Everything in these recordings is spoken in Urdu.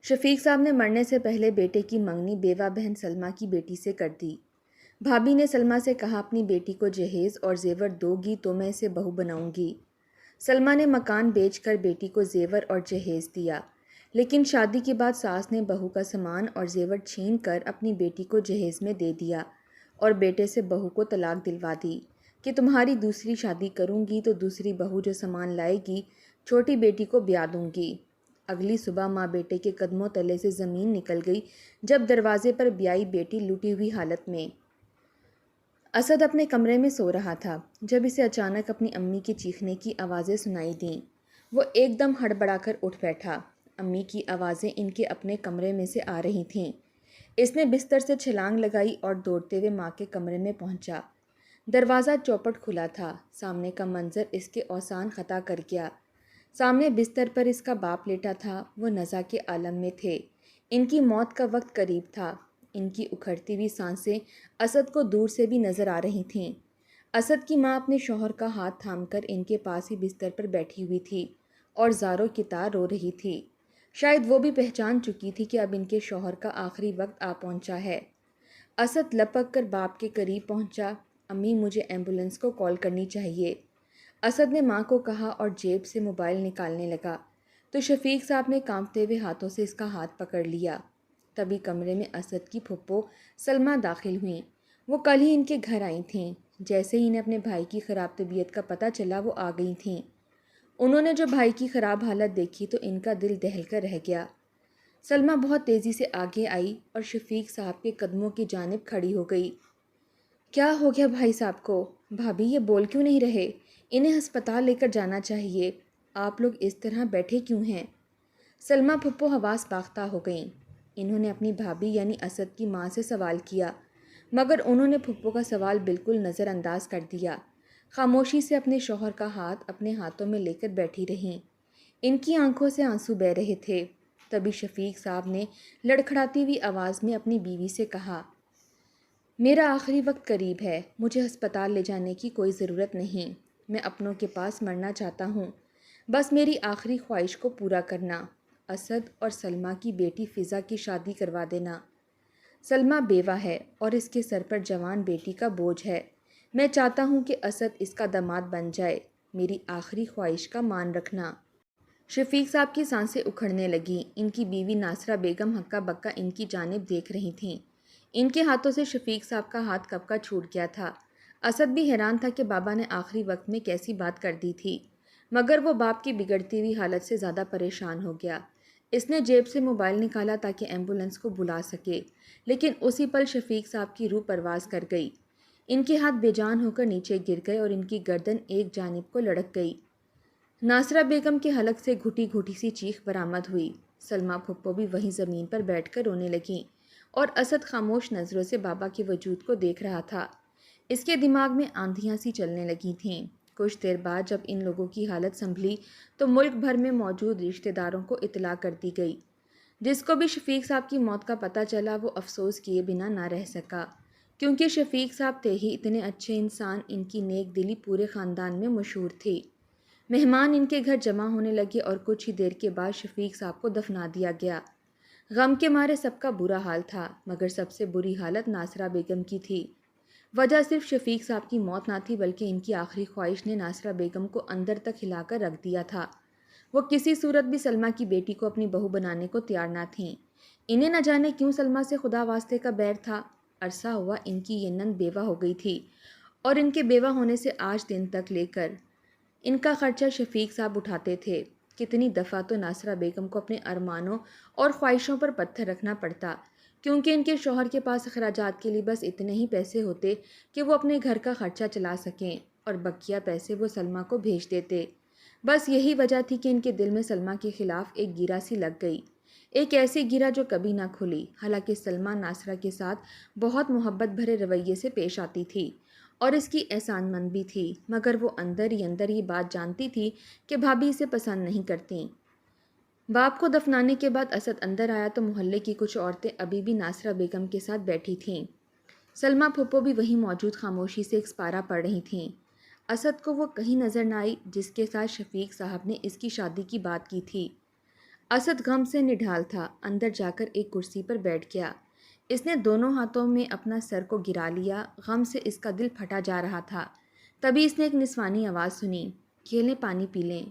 شفیق صاحب نے مرنے سے پہلے بیٹے کی منگنی بیوہ بہن سلمہ کی بیٹی سے کر دی۔ بھابھی نے سلمہ سے کہا اپنی بیٹی کو جہیز اور زیور دو گی تو میں اسے بہو بناؤں گی۔ سلمہ نے مکان بیچ کر بیٹی کو زیور اور جہیز دیا، لیکن شادی کے بعد ساس نے بہو کا سامان اور زیور چھین کر اپنی بیٹی کو جہیز میں دے دیا اور بیٹے سے بہو کو طلاق دلوا دی کہ تمہاری دوسری شادی کروں گی تو دوسری بہو جو سامان لائے گی چھوٹی بیٹی کو بیاہ دوں گی۔ اگلی صبح ماں بیٹے کے قدموں تلے سے زمین نکل گئی جب دروازے پر بیائی بیٹی لٹی ہوئی حالت میں۔ اسد اپنے کمرے میں سو رہا تھا جب اسے اچانک اپنی امی کی چیخنے کی آوازیں سنائی دیں۔ وہ ایک دم ہڑبڑا کر اٹھ بیٹھا۔ امی کی آوازیں ان کے اپنے کمرے میں سے آ رہی تھیں۔ اس نے بستر سے چھلانگ لگائی اور دوڑتے ہوئے ماں کے کمرے میں پہنچا۔ دروازہ چوپٹ کھلا تھا۔ سامنے کا منظر اس کے اوسان خطا کر گیا۔ سامنے بستر پر اس کا باپ لیٹا تھا۔ وہ نزع کے عالم میں تھے۔ ان کی موت کا وقت قریب تھا۔ ان کی اکھڑتی ہوئی سانسیں اسد کو دور سے بھی نظر آ رہی تھیں۔ اسد کی ماں اپنے شوہر کا ہاتھ تھام کر ان کے پاس ہی بستر پر بیٹھی ہوئی تھی اور زاروں کی طرح رو رہی تھی۔ شاید وہ بھی پہچان چکی تھی کہ اب ان کے شوہر کا آخری وقت آ پہنچا ہے۔ اسد لپک کر باپ کے قریب پہنچا۔ امی مجھے ایمبولینس کو کال کرنی چاہیے، اسد نے ماں کو کہا اور جیب سے موبائل نکالنے لگا تو شفیق صاحب نے کانپتے ہوئے ہاتھوں سے اس کا ہاتھ پکڑ لیا۔ تبھی کمرے میں اسد کی پھپھو سلمہ داخل ہوئیں۔ وہ کل ہی ان کے گھر آئی تھیں۔ جیسے ہی انہیں اپنے بھائی کی خراب طبیعت کا پتہ چلا وہ آ گئی تھیں۔ انہوں نے جو بھائی کی خراب حالت دیکھی تو ان کا دل دہل کر رہ گیا۔ سلمہ بہت تیزی سے آگے آئی اور شفیق صاحب کے قدموں کی جانب کھڑی ہو گئی۔ کیا ہو گیا بھائی صاحب کو؟ بھابھی یہ بول کیوں نہیں رہے؟ انہیں ہسپتال لے کر جانا چاہیے۔ آپ لوگ اس طرح بیٹھے کیوں ہیں؟ سلمہ پھپھو حواس باختہ ہو گئیں۔ انہوں نے اپنی بھابھی یعنی اسد کی ماں سے سوال کیا، مگر انہوں نے پھپھو کا سوال بالکل نظر انداز کر دیا۔ خاموشی سے اپنے شوہر کا ہاتھ اپنے ہاتھوں میں لے کر بیٹھی رہیں۔ ان کی آنکھوں سے آنسو بہہ رہے تھے۔ تبھی شفیق صاحب نے لڑکھڑاتی ہوئی آواز میں اپنی بیوی سے کہا، میرا آخری وقت قریب ہے، مجھے ہسپتال لے جانے کی کوئی ضرورت نہیں۔ میں اپنوں کے پاس مرنا چاہتا ہوں، بس میری آخری خواہش کو پورا کرنا، اسد اور سلمہ کی بیٹی فضا کی شادی کروا دینا۔ سلمہ بیوہ ہے اور اس کے سر پر جوان بیٹی کا بوجھ ہے۔ میں چاہتا ہوں کہ اسد اس کا داماد بن جائے۔ میری آخری خواہش کا مان رکھنا۔ شفیق صاحب کی سانسیں اکھڑنے لگیں۔ ان کی بیوی ناصرہ بیگم ہکا بکا ان کی جانب دیکھ رہی تھیں۔ ان کے ہاتھوں سے شفیق صاحب کا ہاتھ کب کا چھوٹ گیا تھا۔ اسد بھی حیران تھا کہ بابا نے آخری وقت میں کیسی بات کر دی تھی، مگر وہ باپ کی بگڑتی ہوئی حالت سے زیادہ پریشان ہو گیا۔ اس نے جیب سے موبائل نکالا تاکہ ایمبولینس کو بلا سکے، لیکن اسی پل شفیق صاحب کی روح پرواز کر گئی۔ ان کے ہاتھ بے جان ہو کر نیچے گر گئے اور ان کی گردن ایک جانب کو لڑک گئی۔ ناصرہ بیگم کے حلق سے گھٹی گھٹی سی چیخ برآمد ہوئی۔ سلمہ پھپھو بھی وہیں زمین پر بیٹھ کر رونے لگیں اور اسد خاموش نظروں سے بابا کے وجود کو دیکھ رہا تھا۔ اس کے دماغ میں آندھیاں سی چلنے لگی تھیں۔ کچھ دیر بعد جب ان لوگوں کی حالت سنبھلی تو ملک بھر میں موجود رشتہ داروں کو اطلاع کر دی گئی۔ جس کو بھی شفیق صاحب کی موت کا پتہ چلا وہ افسوس کیے بنا نہ رہ سکا، کیونکہ شفیق صاحب تھے ہی اتنے اچھے انسان۔ ان کی نیک دلی پورے خاندان میں مشہور تھی۔ مہمان ان کے گھر جمع ہونے لگے اور کچھ ہی دیر کے بعد شفیق صاحب کو دفنا دیا گیا۔ غم کے مارے سب کا برا حال تھا، مگر سب سے بری حالت ناصرہ بیگم کی تھی۔ وجہ صرف شفیق صاحب کی موت نہ تھی بلکہ ان کی آخری خواہش نے ناصرہ بیگم کو اندر تک ہلا کر رکھ دیا تھا۔ وہ کسی صورت بھی سلمہ کی بیٹی کو اپنی بہو بنانے کو تیار نہ تھیں۔ انہیں نہ جانے کیوں سلمہ سے خدا واسطے کا بیر تھا۔ عرصہ ہوا ان کی یہ نند بیوہ ہو گئی تھی اور ان کے بیوہ ہونے سے آج دن تک لے کر ان کا خرچہ شفیق صاحب اٹھاتے تھے۔ کتنی دفعہ تو ناصرہ بیگم کو اپنے ارمانوں اور خواہشوں پر پتھر رکھنا پڑتا، کیونکہ ان کے شوہر کے پاس اخراجات کے لیے بس اتنے ہی پیسے ہوتے کہ وہ اپنے گھر کا خرچہ چلا سکیں اور بقیہ پیسے وہ سلمہ کو بھیج دیتے۔ بس یہی وجہ تھی کہ ان کے دل میں سلمہ کے خلاف ایک گیرا سی لگ گئی، ایک ایسی گیرا جو کبھی نہ کھلی۔ حالانکہ سلمہ ناصرہ کے ساتھ بہت محبت بھرے رویے سے پیش آتی تھی اور اس کی احسان مند بھی تھی، مگر وہ اندر ہی اندر یہ بات جانتی تھی کہ بھابھی اسے پسند نہیں کرتیں۔ باپ کو دفنانے کے بعد اسد اندر آیا تو محلے کی کچھ عورتیں ابھی بھی ناصرہ بیگم کے ساتھ بیٹھی تھیں۔ سلمہ پھپھو بھی وہیں موجود خاموشی سے ایک سپارہ پڑھ رہی تھیں۔ اسد کو وہ کہیں نظر نہ آئی جس کے ساتھ شفیق صاحب نے اس کی شادی کی بات کی تھی۔ اسد غم سے نڈھال تھا، اندر جا کر ایک کرسی پر بیٹھ گیا۔ اس نے دونوں ہاتھوں میں اپنا سر کو گرا لیا، غم سے اس کا دل پھٹا جا رہا تھا۔ تبھی اس نے ایک نسوانی آواز سنی، یہ لیں پانی پی لیں۔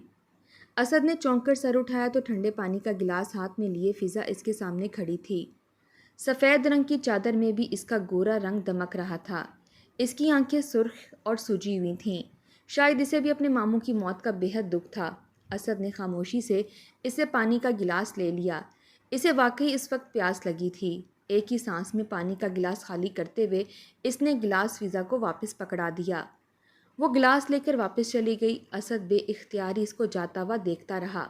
اسد نے چونک کر سر اٹھایا تو ٹھنڈے پانی کا گلاس ہاتھ میں لیے فضا اس کے سامنے کھڑی تھی۔ سفید رنگ کی چادر میں بھی اس کا گورا رنگ دمک رہا تھا۔ اس کی آنکھیں سرخ اور سوجی ہوئی تھیں، شاید اسے بھی اپنے ماموں کی موت کا بے حد دکھ تھا۔ اسد نے خاموشی سے اسے پانی کا گلاس لے لیا۔ اسے واقعی اس وقت پیاس لگی تھی۔ ایک ہی سانس میں پانی کا گلاس خالی کرتے ہوئے اس نے گلاس فضا کو واپس پکڑا دیا۔ وہ گلاس لے کر واپس چلی گئی۔ اسد بے اختیاری اس کو جاتا ہوا دیکھتا رہا۔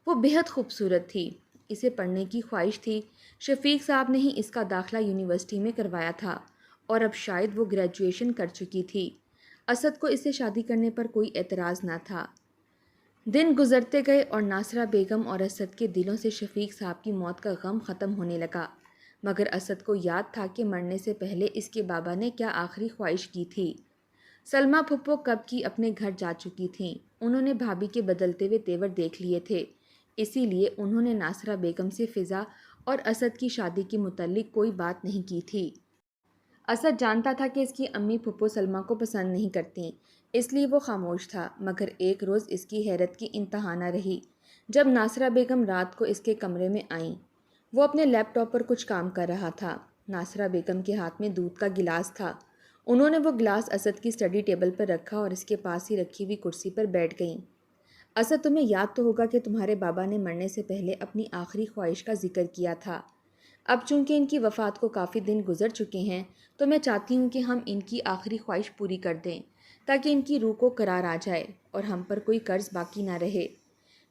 وہ بے حد خوبصورت تھی، اسے پڑھنے کی خواہش تھی۔ شفیق صاحب نے ہی اس کا داخلہ یونیورسٹی میں کروایا تھا اور اب شاید وہ گریجویشن کر چکی تھی۔ اسد کو اس سے شادی کرنے پر کوئی اعتراض نہ تھا۔ دن گزرتے گئے اور ناصرہ بیگم اور اسد کے دلوں سے شفیق صاحب کی موت کا غم ختم ہونے لگا، مگر اسد کو یاد تھا کہ مرنے سے پہلے اس کے بابا نے کیا آخری خواہش کی تھی۔ سلمیٰ پھپھو کب کی اپنے گھر جا چکی تھیں۔ انہوں نے بھابھی کے بدلتے ہوئے تیور دیکھ لیے تھے، اسی لیے انہوں نے ناصرہ بیگم سے فضا اور اسد کی شادی کے متعلق کوئی بات نہیں کی تھی۔ اسد جانتا تھا کہ اس کی امی پھپھو سلمیٰ کو پسند نہیں کرتیں، اس لیے وہ خاموش تھا، مگر ایک روز اس کی حیرت کی انتہا نہ رہی جب ناصرہ بیگم رات کو اس کے کمرے میں آئیں۔ وہ اپنے لیپ ٹاپ پر کچھ کام کر رہا تھا۔ ناصرہ بیگم کے ہاتھ میں دودھ کا گلاس تھا۔ انہوں نے وہ گلاس اسد کی اسٹڈی ٹیبل پر رکھا اور اس کے پاس ہی رکھی ہوئی کرسی پر بیٹھ گئیں۔ اسد، تمہیں یاد تو ہوگا کہ تمہارے بابا نے مرنے سے پہلے اپنی آخری خواہش کا ذکر کیا تھا۔ اب چونکہ ان کی وفات کو کافی دن گزر چکے ہیں تو میں چاہتی ہوں کہ ہم ان کی آخری خواہش پوری کر دیں تاکہ ان کی روح کو قرار آ جائے اور ہم پر کوئی قرض باقی نہ رہے۔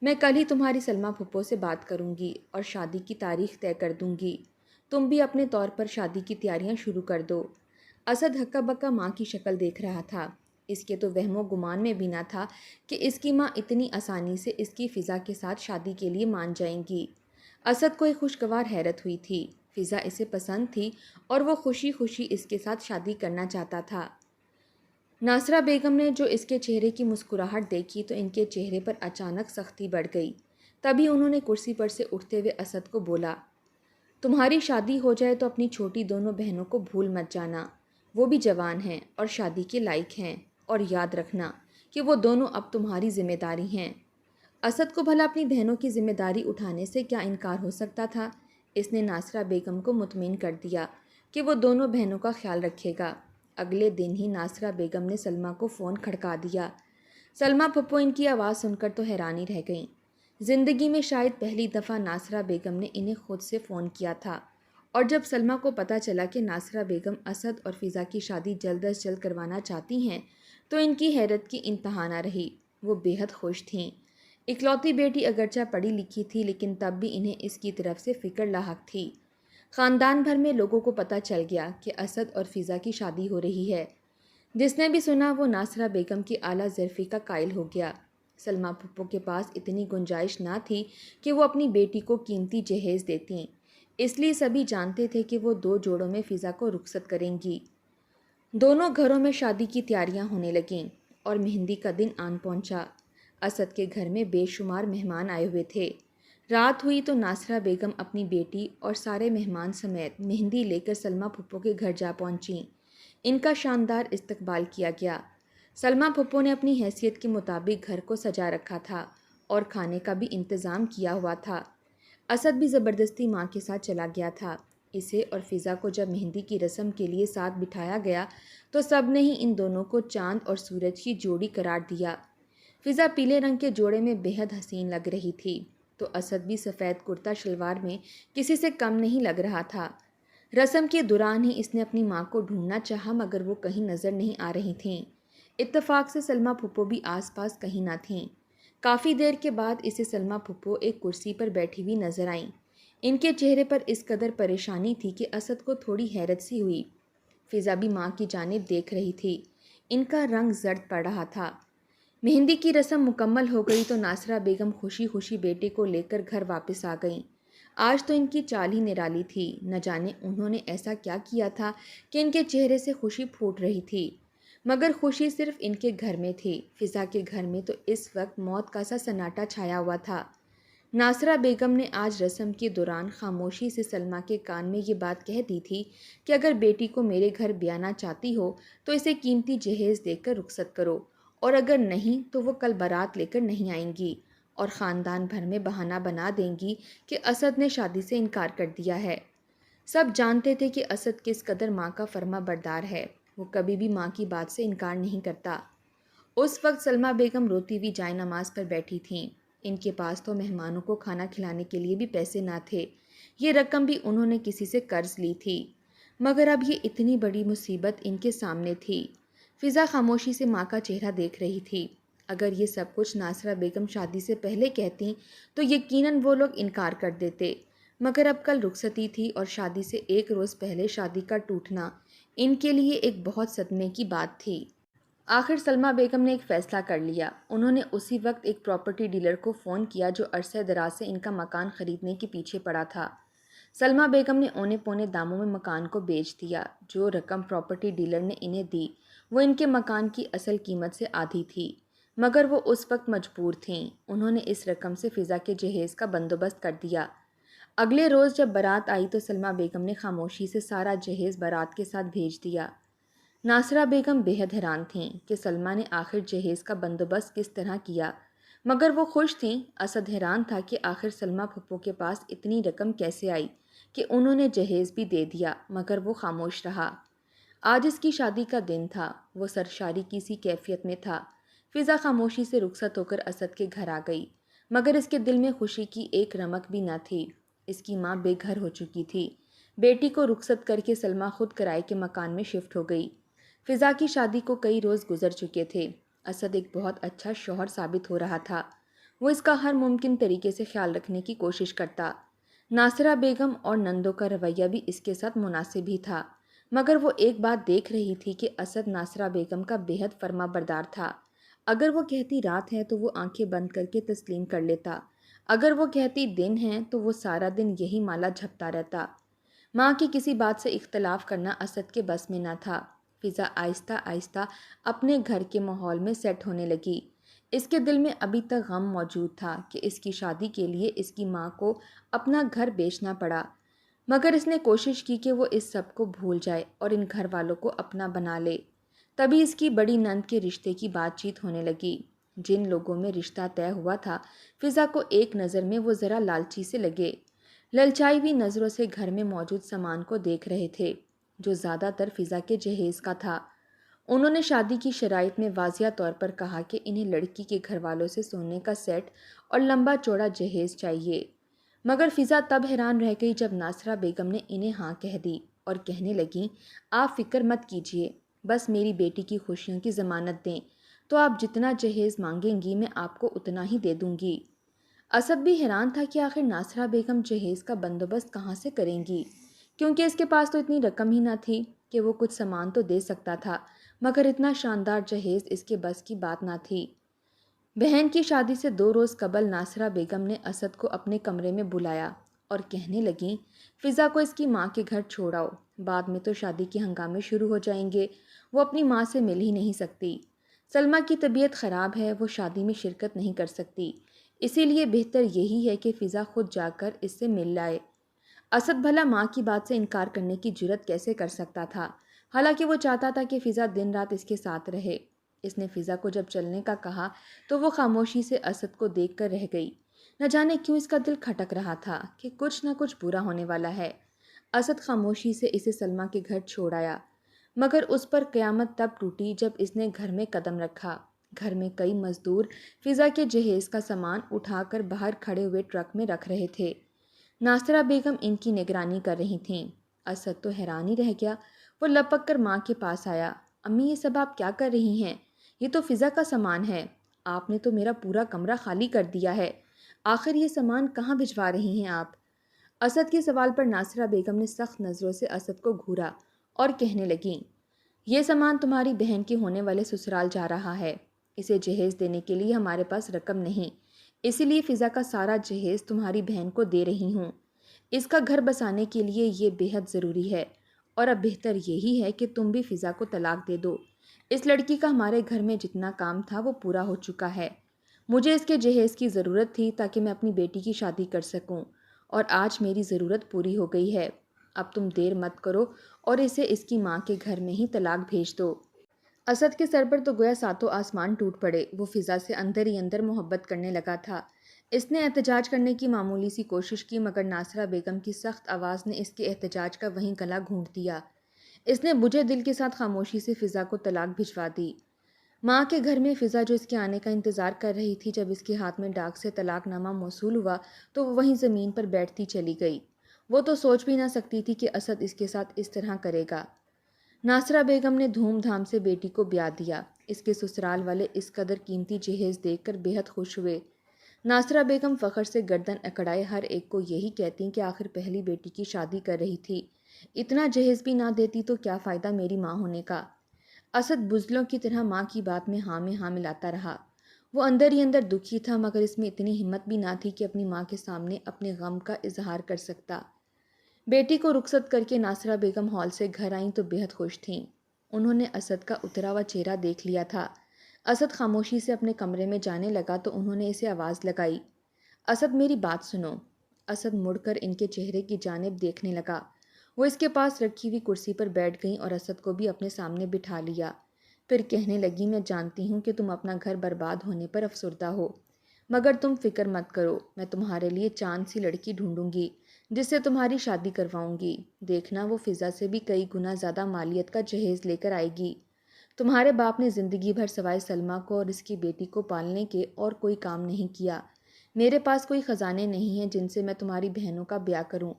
میں کل ہی تمہاری سلمیٰ پھپھو سے بات کروں گی اور شادی کی تاریخ طے کر دوں گی۔ تم بھی اپنے طور پر شادی کی تیاریاں شروع کر دو۔ اسد ہکا بکا ماں کی شکل دیکھ رہا تھا۔ اس کے تو وہم و گمان میں بھی نہ تھا کہ اس کی ماں اتنی آسانی سے اس کی فضا کے ساتھ شادی کے لیے مان جائیں گی۔ اسد کو ایک خوشگوار حیرت ہوئی تھی، فضا اسے پسند تھی اور وہ خوشی خوشی اس کے ساتھ شادی کرنا چاہتا تھا۔ ناصرہ بیگم نے جو اس کے چہرے کی مسکراہٹ دیکھی تو ان کے چہرے پر اچانک سختی بڑھ گئی۔ تبھی انہوں نے کرسی پر سے اٹھتے ہوئے اسد کو بولا، تمہاری شادی ہو جائے تو اپنی چھوٹی دونوں بہنوں کو بھول مت جانا، وہ بھی جوان ہیں اور شادی کے لائق ہیں، اور یاد رکھنا کہ وہ دونوں اب تمہاری ذمہ داری ہیں۔ اسد کو بھلا اپنی بہنوں کی ذمہ داری اٹھانے سے کیا انکار ہو سکتا تھا؟ اس نے ناصرہ بیگم کو مطمئن کر دیا کہ وہ دونوں بہنوں کا خیال رکھے گا۔ اگلے دن ہی ناصرہ بیگم نے سلمیٰ کو فون کھڑکا دیا۔ سلمیٰ پھپھو ان کی آواز سن کر تو حیرانی رہ گئیں۔ زندگی میں شاید پہلی دفعہ ناصرہ بیگم نے انہیں خود سے فون کیا تھا، اور جب سلمیٰ کو پتہ چلا کہ ناصرہ بیگم اسد اور فضا کی شادی جلد از جلد کروانا چاہتی ہیں تو ان کی حیرت کی انتہا نہ رہی۔ وہ بے حد خوش تھیں۔ اکلوتی بیٹی اگرچہ پڑھی لکھی تھی لیکن تب بھی انہیں اس کی طرف سے فکر لاحق تھی۔ خاندان بھر میں لوگوں کو پتہ چل گیا کہ اسد اور فضا کی شادی ہو رہی ہے۔ جس نے بھی سنا وہ ناصرہ بیگم کی اعلیٰ ظرفی کا قائل ہو گیا۔ سلمیٰ پھپھو کے پاس اتنی گنجائش نہ تھی کہ وہ اپنی بیٹی کو قیمتی جہیز دیتیں، اس لیے سبھی جانتے تھے کہ وہ 2 جوڑوں میں فضا کو رخصت کریں گی۔ دونوں گھروں میں شادی کی تیاریاں ہونے لگیں اور مہندی کا دن آن پہنچا۔ اسد کے گھر میں بے شمار مہمان آئے ہوئے تھے۔ رات ہوئی تو ناصرہ بیگم اپنی بیٹی اور سارے مہمان سمیت مہندی لے کر سلمیٰ پھپھو کے گھر جا پہنچیں۔ ان کا شاندار استقبال کیا گیا۔ سلمیٰ پھپھو نے اپنی حیثیت کے مطابق گھر کو سجا رکھا تھا اور کھانے کا بھی انتظام کیا ہوا تھا۔ اسد بھی زبردستی ماں کے ساتھ چلا گیا تھا۔ اسے اور فضا کو جب مہندی کی رسم کے لیے ساتھ بٹھایا گیا تو سب نے ہی ان دونوں کو چاند اور سورج کی جوڑی قرار دیا۔ فضا پیلے رنگ کے جوڑے میں بے حد حسین لگ رہی تھی تو اسد بھی سفید کرتا شلوار میں کسی سے کم نہیں لگ رہا تھا۔ رسم کے دوران ہی اس نے اپنی ماں کو ڈھونڈنا چاہا مگر وہ کہیں نظر نہیں آ رہی تھیں۔ اتفاق سے سلمیٰ پھپھو بھی آس پاس کہیں نہ تھیں۔ کافی دیر کے بعد اسے سلمیٰ پھپھو ایک کرسی پر بیٹھی ہوئی نظر آئیں۔ ان کے چہرے پر اس قدر پریشانی تھی کہ اسد کو تھوڑی حیرت سی ہوئی۔ فضا بھی ماں کی جانب دیکھ رہی تھی۔ ان کا رنگ زرد پڑ رہا تھا۔ مہندی کی رسم مکمل ہو گئی تو ناصرہ بیگم خوشی خوشی بیٹے کو لے کر گھر واپس آ گئیں۔ آج تو ان کی چال ہی نرالی تھی، نہ جانے انہوں نے ایسا کیا کیا تھا کہ ان کے چہرے سے خوشی پھوٹ رہی تھی، مگر خوشی صرف ان کے گھر میں تھی۔ فضا کے گھر میں تو اس وقت موت کا سا سناٹا چھایا ہوا تھا۔ ناصرہ بیگم نے آج رسم کے دوران خاموشی سے سلمیٰ کے کان میں یہ بات کہہ دی تھی کہ اگر بیٹی کو میرے گھر بیانا چاہتی ہو تو اسے قیمتی جہیز دے کر رخصت کرو، اور اگر نہیں تو وہ کل بارات لے کر نہیں آئیں گی اور خاندان بھر میں بہانہ بنا دیں گی کہ اسد نے شادی سے انکار کر دیا ہے۔ سب جانتے تھے کہ اسد کس قدر ماں کا فرما بردار ہے، وہ کبھی بھی ماں کی بات سے انکار نہیں کرتا۔ اس وقت سلمیٰ بیگم روتی ہوئی جائے نماز پر بیٹھی تھیں۔ ان کے پاس تو مہمانوں کو کھانا کھلانے کے لیے بھی پیسے نہ تھے، یہ رقم بھی انہوں نے کسی سے قرض لی تھی، مگر اب یہ اتنی بڑی مصیبت ان کے سامنے تھی۔ فضا خاموشی سے ماں کا چہرہ دیکھ رہی تھی۔ اگر یہ سب کچھ ناصرہ بیگم شادی سے پہلے کہتیں تو یقیناً وہ لوگ انکار کر دیتے، مگر اب کل رخصتی تھی اور شادی سے ایک روز پہلے شادی کا ٹوٹنا ان کے لیے ایک بہت صدمے کی بات تھی۔ آخر سلمیٰ بیگم نے ایک فیصلہ کر لیا۔ انہوں نے اسی وقت ایک پراپرٹی ڈیلر کو فون کیا جو عرصہ دراز سے ان کا مکان خریدنے کے پیچھے پڑا تھا۔ سلمیٰ بیگم نے اونے پونے داموں میں مکان کو بیچ دیا۔ جو رقم پراپرٹی ڈیلر نے انہیں دی وہ ان کے مکان کی اصل قیمت سے آدھی تھی، مگر وہ اس وقت مجبور تھیں۔ انہوں نے اس رقم سے فضا کے جہیز کا بندوبست کر دیا۔ اگلے روز جب بارات آئی تو سلمیٰ بیگم نے خاموشی سے سارا جہیز بارات کے ساتھ بھیج دیا۔ ناصرہ بیگم بے حد حیران تھیں کہ سلمیٰ نے آخر جہیز کا بندوبست کس طرح کیا، مگر وہ خوش تھیں۔ اسد حیران تھا کہ آخر سلمیٰ پھپھو کے پاس اتنی رقم کیسے آئی کہ انہوں نے جہیز بھی دے دیا، مگر وہ خاموش رہا۔ آج اس کی شادی کا دن تھا، وہ سرشاری کی سی کیفیت میں تھا۔ فضا خاموشی سے رخصت ہو کر اسد کے گھر آ گئی، مگر اس کے دل میں خوشی کی ایک رمق بھی نہ تھی۔ اس کی ماں بے گھر ہو چکی تھی۔ بیٹی کو رخصت کر کے سلمیٰ خود کرائے کے مکان میں شفٹ ہو گئی۔ فضا کی شادی کو کئی روز گزر چکے تھے۔ اسد ایک بہت اچھا شوہر ثابت ہو رہا تھا، وہ اس کا ہر ممکن طریقے سے خیال رکھنے کی کوشش کرتا۔ ناصرہ بیگم اور نندوں کا رویہ بھی اس کے ساتھ مناسب ہی تھا، مگر وہ ایک بات دیکھ رہی تھی کہ اسد ناصرہ بیگم کا بے حد فرما بردار تھا۔ اگر وہ کہتی رات ہے تو وہ آنکھیں بند کر کے تسلیم کر لیتا، اگر وہ کہتی دن ہے تو وہ سارا دن یہی مالا جھپتا رہتا۔ ماں کی کسی بات سے اختلاف کرنا اسد کے بس میں نہ تھا۔ فضا آہستہ آہستہ اپنے گھر کے ماحول میں سیٹ ہونے لگی۔ اس کے دل میں ابھی تک غم موجود تھا کہ اس کی شادی کے لیے اس کی ماں کو اپنا گھر بیچنا پڑا، مگر اس نے کوشش کی کہ وہ اس سب کو بھول جائے اور ان گھر والوں کو اپنا بنا لے۔ تبھی اس کی بڑی نند کے رشتے کی بات چیت ہونے لگی۔ جن لوگوں میں رشتہ طے ہوا تھا، فضا کو ایک نظر میں وہ ذرا لالچی سے لگے۔ للچائی ہوئی نظروں سے گھر میں موجود سامان کو دیکھ رہے تھے، جو زیادہ تر فضا کے جہیز کا تھا۔ انہوں نے شادی کی شرائط میں واضح طور پر کہا کہ انہیں لڑکی کے گھر والوں سے سونے کا سیٹ اور لمبا چوڑا جہیز چاہیے، مگر فضا تب حیران رہ گئی جب ناصرہ بیگم نے انہیں ہاں کہہ دی اور کہنے لگیں، آپ فکر مت کیجیے، بس میری بیٹی کی خوشیوں کی ضمانت دیں تو آپ جتنا جہیز مانگیں گی میں آپ کو اتنا ہی دے دوں گی۔ اسد بھی حیران تھا کہ آخر ناصرہ بیگم جہیز کا بندوبست کہاں سے کریں گی، کیونکہ اس کے پاس تو اتنی رقم ہی نہ تھی کہ وہ کچھ سامان تو دے سکتا تھا، مگر اتنا شاندار جہیز اس کے بس کی بات نہ تھی۔ بہن کی شادی سے 2 روز قبل ناصرہ بیگم نے اسد کو اپنے کمرے میں بلایا اور کہنے لگیں، فضا کو اس کی ماں کے گھر چھوڑ آؤ، بعد میں تو شادی کے ہنگامے شروع ہو جائیں گے، وہ اپنی ماں سے مل ہی نہیں سکتی۔ سلمیٰ کی طبیعت خراب ہے، وہ شادی میں شرکت نہیں کر سکتی، اسی لیے بہتر یہی ہے کہ فضا خود جا کر اس سے مل لائے۔ اسد بھلا ماں کی بات سے انکار کرنے کی جرت کیسے کر سکتا تھا، حالانکہ وہ چاہتا تھا کہ فضا دن رات اس کے ساتھ رہے۔ اس نے فضا کو جب چلنے کا کہا تو وہ خاموشی سے اسد کو دیکھ کر رہ گئی۔ نہ جانے کیوں اس کا دل کھٹک رہا تھا کہ کچھ نہ کچھ برا ہونے والا ہے۔ اسد خاموشی سے اسے سلمیٰ کے گھر چھوڑ آیا، مگر اس پر قیامت تب ٹوٹی جب اس نے گھر میں قدم رکھا۔ گھر میں کئی مزدور فضا کے جہیز کا سامان اٹھا کر باہر کھڑے ہوئے ٹرک میں رکھ رہے تھے۔ ناصرہ بیگم ان کی نگرانی کر رہی تھیں۔ اسد تو حیران ہی رہ گیا، وہ لپک کر ماں کے پاس آیا۔ امی، یہ سب آپ کیا کر رہی ہیں؟ یہ تو فضا کا سامان ہے، آپ نے تو میرا پورا کمرہ خالی کر دیا ہے، آخر یہ سامان کہاں بھجوا رہی ہیں آپ؟ اسد کے سوال پر ناصرہ بیگم نے سخت نظروں سے اسد کو گھورا اور کہنے لگیں، یہ سامان تمہاری بہن کے ہونے والے سسرال جا رہا ہے، اسے جہیز دینے کے لیے ہمارے پاس رقم نہیں، اسی لیے فضا کا سارا جہیز تمہاری بہن کو دے رہی ہوں۔ اس کا گھر بسانے کے لیے یہ بے حد ضروری ہے، اور اب بہتر یہی ہے کہ تم بھی فضا کو طلاق دے دو۔ اس لڑکی کا ہمارے گھر میں جتنا کام تھا وہ پورا ہو چکا ہے، مجھے اس کے جہیز کی ضرورت تھی تاکہ میں اپنی بیٹی کی شادی کر سکوں، اور آج میری ضرورت پوری ہو گئی ہے۔ اب تم دیر مت کرو اور اسے اس کی ماں کے گھر میں ہی طلاق بھیج دو۔ اسد کے سر پر تو گویا ساتوں آسمان ٹوٹ پڑے۔ وہ فضا سے اندر ہی اندر محبت کرنے لگا تھا۔ اس نے احتجاج کرنے کی معمولی سی کوشش کی، مگر ناصرہ بیگم کی سخت آواز نے اس کے احتجاج کا وہیں گلا گھونٹ دیا۔ اس نے بجھے دل کے ساتھ خاموشی سے فضا کو طلاق بھجوا دی۔ ماں کے گھر میں فضا جو اس کے آنے کا انتظار کر رہی تھی، جب اس کے ہاتھ میں ڈاک سے طلاق نامہ موصول ہوا تو وہ وہیں زمین پر بیٹھتی چلی گئی۔ وہ تو سوچ بھی نہ سکتی تھی کہ اسد اس کے ساتھ اس طرح کرے گا۔ ناصرہ بیگم نے دھوم دھام سے بیٹی کو بیاہ دیا۔ اس کے سسرال والے اس قدر قیمتی جہیز دیکھ کر بے حد خوش ہوئے۔ ناصرہ بیگم فخر سے گردن اکڑائے ہر ایک کو یہی کہتی کہ آخر پہلی بیٹی کی شادی کر رہی تھی، اتنا جہیز بھی نہ دیتی تو کیا فائدہ میری ماں ہونے کا۔ اسد بزدلوں کی طرح ماں کی بات میں ہاں ملاتا رہا۔ وہ اندر ہی اندر دکھی تھا، مگر اس میں اتنی ہمت بھی نہ تھی کہ اپنی ماں کے سامنے اپنے غم کا اظہار کر سکتا۔ بیٹی کو رخصت کر کے ناصرہ بیگم ہال سے گھر آئیں تو بے حد خوش تھیں۔ انہوں نے اسد کا اترا ہوا چہرہ دیکھ لیا تھا۔ اسد خاموشی سے اپنے کمرے میں جانے لگا تو انہوں نے اسے آواز لگائی، اسد میری بات سنو۔ اسد مڑ کر ان کے چہرے کی جانب دیکھنے لگا۔ وہ اس کے پاس رکھی ہوئی کرسی پر بیٹھ گئیں اور اسد کو بھی اپنے سامنے بٹھا لیا۔ پھر کہنے لگی، میں جانتی ہوں کہ تم اپنا گھر برباد ہونے پر افسردہ ہو، مگر تم فکر مت کرو، میں تمہارے لیے چاند سی لڑکی ڈھونڈوں گی جس سے تمہاری شادی کرواؤں گی۔ دیکھنا وہ فضا سے بھی کئی گنا زیادہ مالیت کا جہیز لے کر آئے گی۔ تمہارے باپ نے زندگی بھر سوائے سلمیٰ کو اور اس کی بیٹی کو پالنے کے اور کوئی کام نہیں کیا۔ میرے پاس کوئی خزانے نہیں ہیں جن سے میں تمہاری بہنوں کا بیاہ کروں۔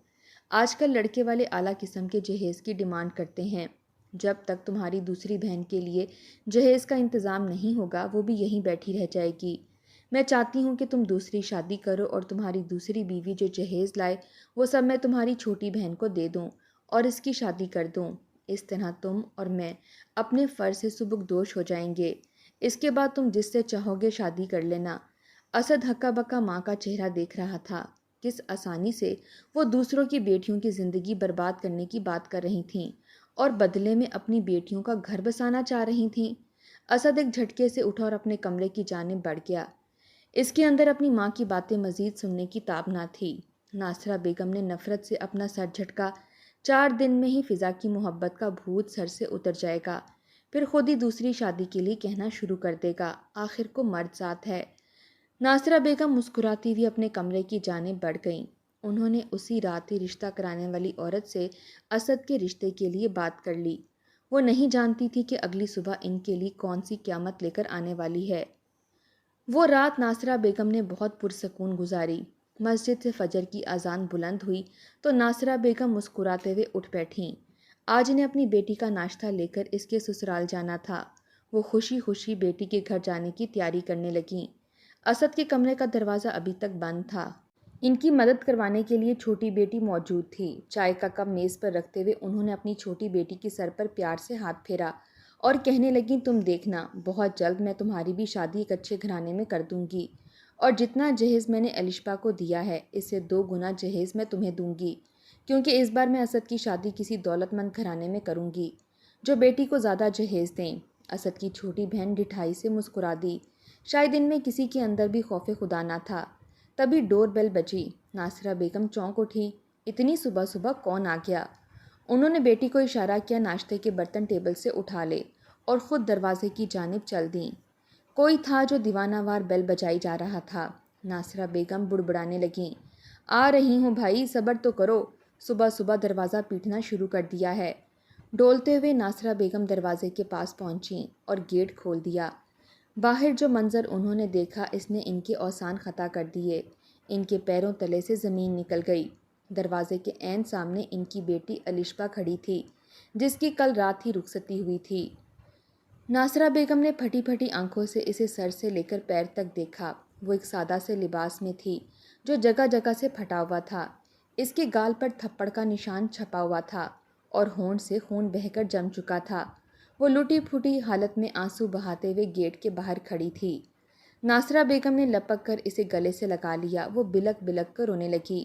آج کل لڑکے والے اعلیٰ قسم کے جہیز کی ڈیمانڈ کرتے ہیں۔ جب تک تمہاری دوسری بہن کے لیے جہیز کا انتظام نہیں ہوگا وہ بھی یہیں بیٹھی رہ جائے گی۔ میں چاہتی ہوں کہ تم دوسری شادی کرو اور تمہاری دوسری بیوی جو جہیز لائے وہ سب میں تمہاری چھوٹی بہن کو دے دوں اور اس کی شادی کر دوں۔ اس طرح تم اور میں اپنے فرض سے سبکدوش ہو جائیں گے۔ اس کے بعد تم جس سے چاہو گے شادی کر لینا۔ اسد ہکا بکا ماں کا چہرہ دیکھ رہا تھا۔ کس آسانی سے وہ دوسروں کی بیٹیوں کی زندگی برباد کرنے کی بات کر رہی تھیں اور بدلے میں اپنی بیٹیوں کا گھر بسانا چاہ رہی تھیں۔ اسد ایک جھٹکے سے اٹھا اور اپنے کمرے کی جانب بڑھ گیا۔ اس کے اندر اپنی ماں کی باتیں مزید سننے کی تاب نہ تھی۔ ناصرہ بیگم نے نفرت سے اپنا سر جھٹکا۔ 4 دن میں ہی فضا کی محبت کا بھوت سر سے اتر جائے گا، پھر خود ہی دوسری شادی کے لیے کہنا شروع کر دے گا۔ آخر کو مرد ذات ہے۔ ناصرہ بیگم مسکراتی ہوئی اپنے کمرے کی جانب بڑھ گئیں۔ انہوں نے اسی رات ہی رشتہ کرانے والی عورت سے اسد کے رشتے کے لیے بات کر لی۔ وہ نہیں جانتی تھی کہ اگلی صبح ان کے لیے کون سی قیامت لے کر آنے والی ہے۔ وہ رات ناصرہ بیگم نے بہت پرسکون گزاری۔ مسجد سے فجر کی اذان بلند ہوئی تو ناصرہ بیگم مسکراتے ہوئے اٹھ بیٹھیں۔ آج انہیں اپنی بیٹی کا ناشتہ لے کر اس کے سسرال جانا تھا۔ وہ خوشی خوشی بیٹی کے گھر جانے کی تیاری کرنے لگیں۔ اسد کے کمرے کا دروازہ ابھی تک بند تھا۔ ان کی مدد کروانے کے لیے چھوٹی بیٹی موجود تھی۔ چائے کا کپ میز پر رکھتے ہوئے انہوں نے اپنی چھوٹی بیٹی کی سر پر پیار سے ہاتھ پھیرا اور کہنے لگیں، تم دیکھنا، بہت جلد میں تمہاری بھی شادی ایک اچھے گھرانے میں کر دوں گی، اور جتنا جہیز میں نے الشبا کو دیا ہے اس سے 2 گنا جہیز میں تمہیں دوں گی، کیونکہ اس بار میں اسد کی شادی کسی دولت مند گھرانے میں کروں گی جو بیٹی کو زیادہ جہیز دیں۔ اسد کی چھوٹی بہن ڈٹھائی سے مسکرا دی۔ شاید ان میں کسی کے اندر بھی خوف خدا نہ تھا۔ تبھی ڈور بیل بجی۔ ناصرہ بیگم چونک اٹھی۔ اتنی صبح صبح کون آ گیا؟ انہوں نے بیٹی کو اشارہ کیا ناشتے کے برتن ٹیبل سے اٹھا لے اور خود دروازے کی جانب چل دیں۔ کوئی تھا جو دیوانہ وار بیل بجائی جا رہا تھا۔ ناصرہ بیگم بڑبڑانے لگیں، آ رہی ہوں بھائی، صبر تو کرو، صبح صبح دروازہ پیٹنا شروع کر دیا ہے۔ ڈولتے ہوئے ناصرہ بیگم دروازے کے پاس پہنچیں اور گیٹ کھول دیا۔ باہر جو منظر انہوں نے دیکھا اس نے ان کے اوسان خطا کر دیے۔ ان کے پیروں تلے سے زمین نکل گئی۔ دروازے کے عین سامنے ان کی بیٹی الشبا کھڑی تھی جس کی کل رات ہی رخصتی ہوئی تھی۔ ناصرہ بیگم نے پھٹی پھٹی آنکھوں سے اسے سر سے لے کر پیر تک دیکھا۔ وہ ایک سادہ سے لباس میں تھی جو جگہ جگہ سے پھٹا ہوا تھا۔ اس کے گال پر تھپڑ کا نشان چھپا ہوا تھا اور ہونٹ سے خون بہہ کر جم چکا تھا۔ وہ لٹی پھوٹی حالت میں آنسو بہاتے ہوئے گیٹ کے باہر کھڑی تھی۔ ناصرہ بیگم نے لپک کر اسے گلے سے لگا لیا۔ وہ بلک بلک کر رونے لگی۔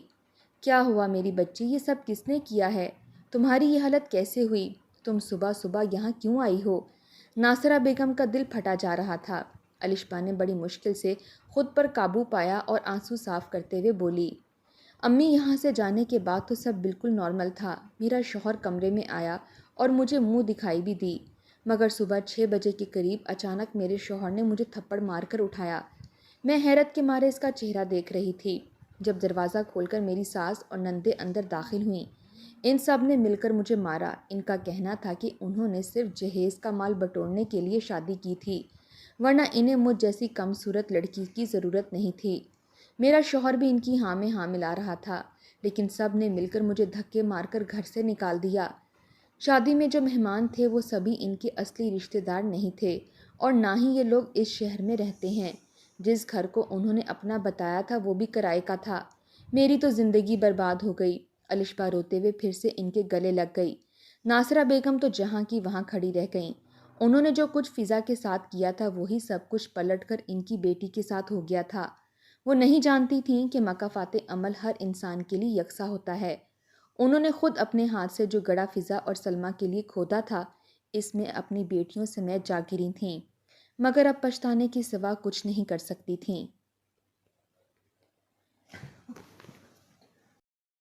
کیا ہوا میری بچی، یہ سب کس نے کیا ہے؟ تمہاری یہ حالت کیسے ہوئی؟ تم صبح صبح یہاں کیوں آئی ہو؟ ناصرہ بیگم کا دل پھٹا جا رہا تھا۔ الشبا نے بڑی مشکل سے خود پر قابو پایا اور آنسو صاف کرتے ہوئے بولی، امی یہاں سے جانے کے بعد تو سب بالکل نارمل تھا۔ میرا شوہر کمرے میں آیا اور مجھے منہ دکھائی بھی دی، مگر صبح 6 بجے کے قریب اچانک میرے شوہر نے مجھے تھپڑ مار کر اٹھایا۔ میں حیرت کے مارے اس کا چہرہ دیکھ رہی تھی۔ جب دروازہ کھول کر میری ساس اور نندیں اندر داخل ہوئیں، ان سب نے مل کر مجھے مارا۔ ان کا کہنا تھا کہ انہوں نے صرف جہیز کا مال بٹورنے کے لیے شادی کی تھی، ورنہ انہیں مجھ جیسی کم صورت لڑکی کی ضرورت نہیں تھی۔ میرا شوہر بھی ان کی ہاں میں ہاں ملا رہا تھا، لیکن سب نے مل کر مجھے دھکے مار کر گھر سے نکال دیا۔ شادی میں جو مہمان تھے وہ سبھی ان کے اصلی رشتہ دار نہیں تھے، اور نہ ہی یہ لوگ اس شہر میں رہتے ہیں۔ جس گھر کو انہوں نے اپنا بتایا تھا وہ بھی کرائے کا تھا۔ میری تو زندگی برباد ہو گئی۔ الشبا روتے ہوئے پھر سے ان کے گلے لگ گئی۔ ناصرہ بیگم تو جہاں کی وہاں کھڑی رہ گئیں۔ انہوں نے جو کچھ فضا کے ساتھ کیا تھا وہی سب کچھ پلٹ کر ان کی بیٹی کے ساتھ ہو گیا تھا۔ وہ نہیں جانتی تھیں کہ مکافات عمل ہر انسان کے لیے یکساں ہوتا ہے۔ انہوں نے خود اپنے ہاتھ سے جو گڑھا فضا اور سلمیٰ کے لیے کھودا تھا، اس میں اپنی بیٹیوں سمیت جا گری تھیں، مگر اب پچھتانے کے سوا کچھ نہیں کر سکتی تھیں۔